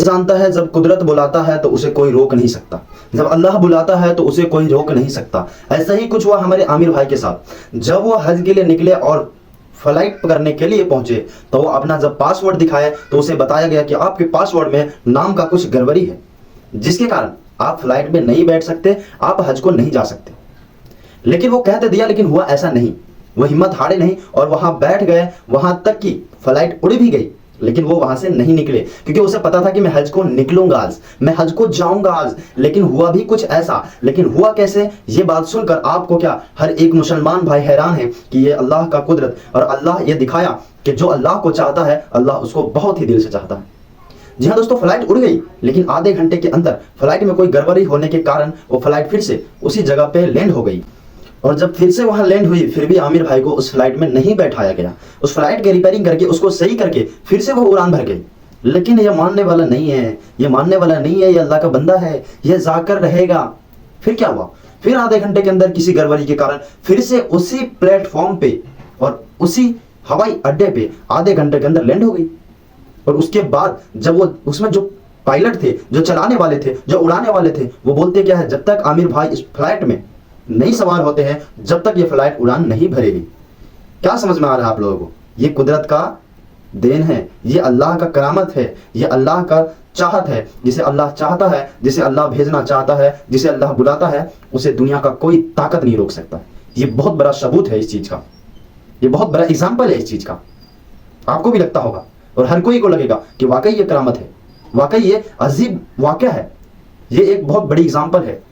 जानता है जब कुदरत बुलाता है तो उसे कोई रोक नहीं सकता, जब अल्लाह बुलाता है तो उसे कोई रोक नहीं सकता। ऐसा ही कुछ हुआ हमारे आमिर भाई के साथ। जब वो हज के लिए निकले और फ्लाइट पकड़ने के लिए पहुंचे तो वो अपना जब पासवर्ड दिखाया तो उसे बताया गया कि आपके पासवर्ड में नाम का कुछ गड़बड़ी है, जिसके कारण आप फ्लाइट में नहीं बैठ सकते, आप हज को नहीं जा सकते। लेकिन वो कहते दिया, लेकिन हुआ ऐसा नहीं। वो हिम्मत हारे नहीं और वहां बैठ गए, वहां तक की फ्लाइट उड़ भी गई, लेकिन वो वहां से नहीं निकले, क्योंकि उसे पता था कि मैं हज को निकलूंगा आज, मैं हज को जाऊंगा आज। लेकिन हुआ भी कुछ ऐसा। लेकिन हुआ कैसे, ये बात सुनकर आपको क्या हर एक मुसलमान भाई हैरान है कि ये अल्लाह का कुदरत, और अल्लाह ये दिखाया कि जो अल्लाह को चाहता है अल्लाह उसको बहुत ही दिल से चाहता है। जी हाँ दोस्तों, फ्लाइट उड़ गई, लेकिन आधे घंटे के अंदर फ्लाइट में कोई गड़बड़ी होने के कारण वो फ्लाइट फिर से उसी जगह पे लैंड हो गई। और जब फिर से वहां लैंड हुई, फिर भी आमिर भाई को उस फ्लाइट में नहीं बैठाया गया। उस फ्लाइट के रिपेयरिंग करके उसको सही करके फिर से वो उड़ान भर गई। लेकिन ये मानने वाला नहीं है, ये मानने वाला नहीं है, ये अल्लाह का बंदा है, ये जाकर रहेगा। फिर क्या हुआ, फिर आधे घंटे के अंदर किसी गड़बड़ी के कारण फिर से उसी प्लेटफॉर्म पे और उसी हवाई अड्डे पे आधे घंटे के अंदर लैंड हो गई। और उसके बाद जब वो उसमें जो पायलट थे, जो चलाने वाले थे, जो उड़ाने वाले थे, वो बोलते क्या है, जब तक आमिर भाई इस फ्लाइट में नहीं सवार होते हैं जब तक ये फ्लाइट उड़ान नहीं भरेगी। क्या समझ में आ रहा है आप लोगों को? ये कुदरत का देन है, ये अल्लाह का करामत है, ये अल्लाह का चाहत है। जिसे अल्लाह चाहता है, जिसे अल्लाह भेजना चाहता है, जिसे अल्लाह बुलाता है, उसे दुनिया का कोई ताकत नहीं रोक सकता। ये बहुत बड़ा सबूत है इस चीज का, ये बहुत बड़ा एग्जाम्पल है इस चीज का। आपको भी लगता होगा और हर कोई को लगेगा कि वाकई ये करामत है, वाकई ये अजीब वाकया है, ये एक बहुत बड़ी एग्जाम्पल है।